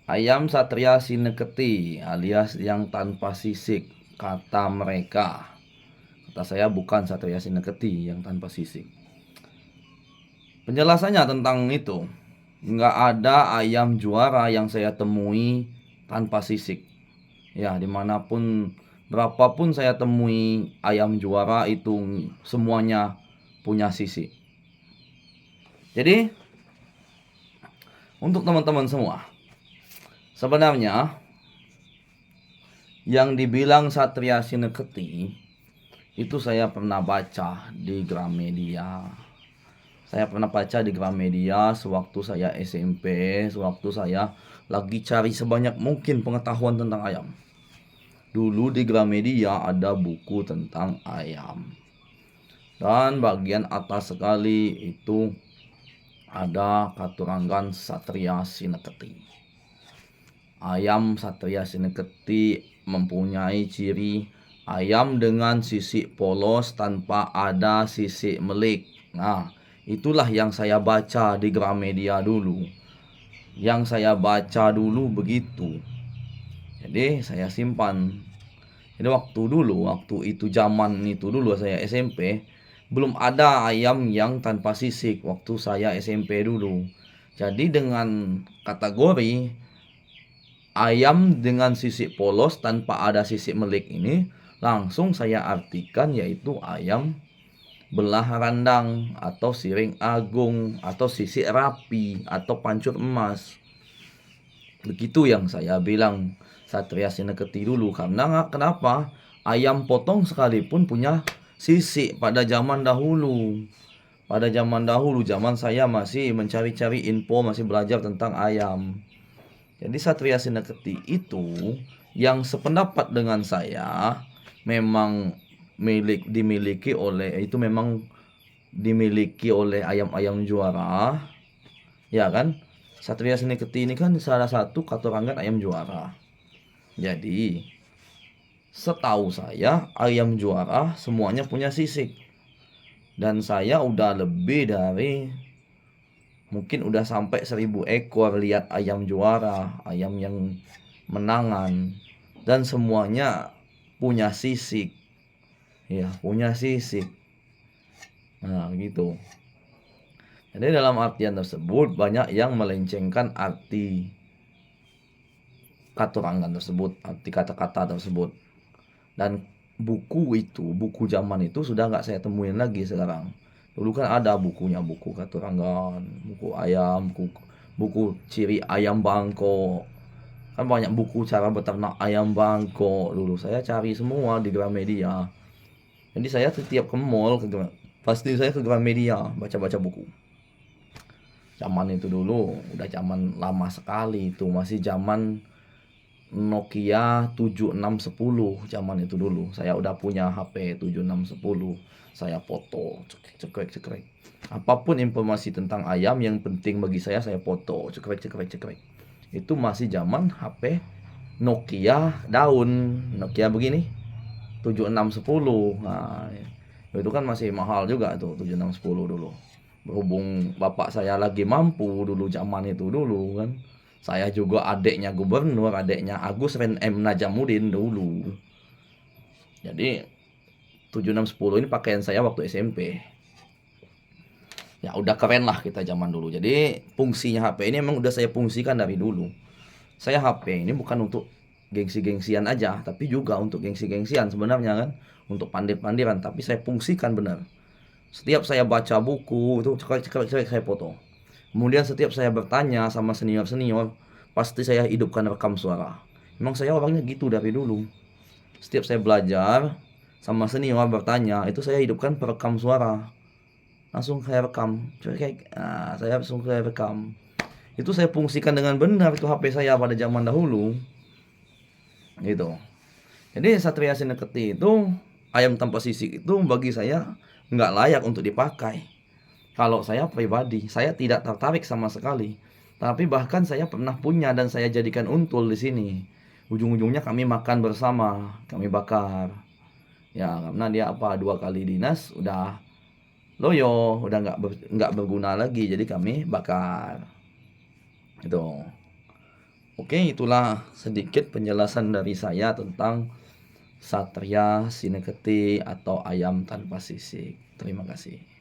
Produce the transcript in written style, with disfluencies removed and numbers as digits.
Ayam Satria Sineketi alias yang tanpa sisik, kata mereka. Kata saya bukan Satria Sineketi yang tanpa sisik. Penjelasannya tentang itu, nggak ada ayam juara yang saya temui tanpa sisik. Ya, dimanapun, berapapun saya temui ayam juara itu semuanya punya sisik. Jadi, untuk teman-teman semua, sebenarnya yang dibilang Satria Sineketi itu saya pernah baca di Gramedia. Saya pernah baca di Gramedia sewaktu saya SMP, sewaktu saya lagi cari sebanyak mungkin pengetahuan tentang ayam. Dulu di Gramedia ada buku tentang ayam. Dan bagian atas sekali itu ada Katurangan Satria Sineketi. Ayam Satria Sineketi mempunyai ciri ayam dengan sisik polos tanpa ada sisik melik. Nah, itulah yang saya baca di Gramedia dulu. Yang saya baca dulu begitu. Jadi saya simpan. Jadi waktu itu zaman itu dulu saya SMP, belum ada ayam yang tanpa sisik waktu saya SMP dulu. Jadi dengan kategori ayam dengan sisik polos tanpa ada sisik melik ini langsung saya artikan yaitu ayam belah randang atau siring agung atau sisik rapi atau pancur emas. Begitu yang saya bilang Satria Sineketi dulu. Karena kenapa? Ayam potong sekalipun punya sisik pada zaman dahulu. Pada zaman dahulu, zaman saya masih mencari-cari info, masih belajar tentang ayam. Jadi Satria Sineketi itu yang sependapat dengan saya memang dimiliki oleh ayam-ayam juara, ya kan? Satria Sineketi ini kan salah satu katurangan ayam juara. Jadi setahu saya ayam juara semuanya punya sisik. Dan saya udah lebih dari mungkin udah sampai 1000 ekor lihat ayam juara, ayam yang menangan, dan semuanya punya sisik. Ya, punya sisik. Nah, gitu. Jadi dalam artian tersebut banyak yang melencengkan arti katurangan tersebut, arti kata-kata tersebut. Dan buku zaman itu sudah nggak saya temuin lagi sekarang. Dulu kan ada bukunya, buku katurangan, buku ayam, buku ciri ayam bangkok. Kan banyak buku cara beternak ayam bangkok dulu. Saya cari semua di Gramedia. Jadi saya setiap ke mall, pasti saya ke Gramedia baca-baca buku. Zaman itu dulu, udah zaman lama sekali itu, masih zaman Nokia 7610 zaman itu dulu. Saya udah punya HP 7610. Saya foto, cekrek. Apapun informasi tentang ayam yang penting bagi saya foto, cekrek. Itu masih zaman HP Nokia daun, Nokia begini, 7610. Nah, itu kan masih mahal juga tuh 7610 dulu. Berhubung bapak saya lagi mampu dulu zaman itu dulu kan. Saya juga adiknya gubernur, adiknya Agus Ren M Najamuddin dulu. Jadi 7610 ini pakaian saya waktu SMP. Ya udah keren lah kita zaman dulu. Jadi fungsinya HP ini emang udah saya fungsikan dari dulu. Saya HP ini bukan untuk gengsi-gengsian aja, tapi juga untuk gengsi-gengsian sebenarnya kan, untuk pandir-pandiran, tapi saya fungsikan benar. Setiap saya baca buku itu cekrek saya foto. Kemudian setiap saya bertanya sama senior-senior, pasti saya hidupkan rekam suara. Memang saya orangnya gitu dari dulu. Setiap saya belajar sama senior bertanya, itu saya hidupkan perekam suara. Langsung saya rekam. Saya langsung saya rekam. Itu saya fungsikan dengan benar itu HP saya pada zaman dahulu. Gitu. Jadi Satria Sineketi itu ayam tanpa sisik itu bagi saya nggak layak untuk dipakai. Kalau saya pribadi, saya tidak tertarik sama sekali. Tapi bahkan saya pernah punya dan saya jadikan untul di sini. Ujung-ujungnya kami makan bersama, kami bakar. Ya, karena dia dua kali dinas udah loyo, udah nggak berguna lagi, jadi kami bakar. Itu. Oke, itulah sedikit penjelasan dari saya tentang Satria Sineketi atau ayam tanpa sisik. Terima kasih.